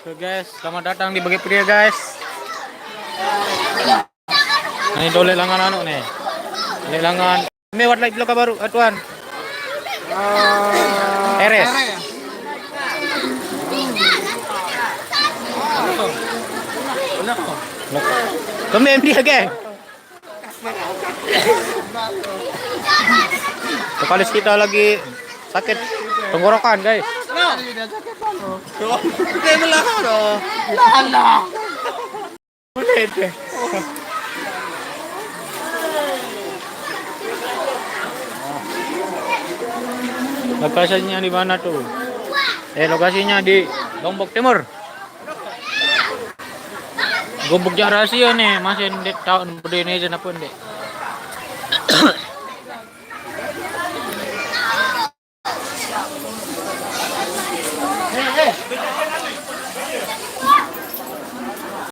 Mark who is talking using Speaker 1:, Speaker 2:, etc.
Speaker 1: Oke guys, selamat datang di Bagi Pria guys. Ini dole langan anu nih. Dole langan. Ini wat lagi ka baru atuan. Eres. Kami dia geng. Vokalis kita lagi sakit tenggorokan guys.
Speaker 2: Kayak belakang dong. Lah.
Speaker 1: Ulit eh. Lokasinya di mana tuh? Lokasinya di Lombok Timur. Gubuk rahasia nih, masih di tahun Indonesia apa dek?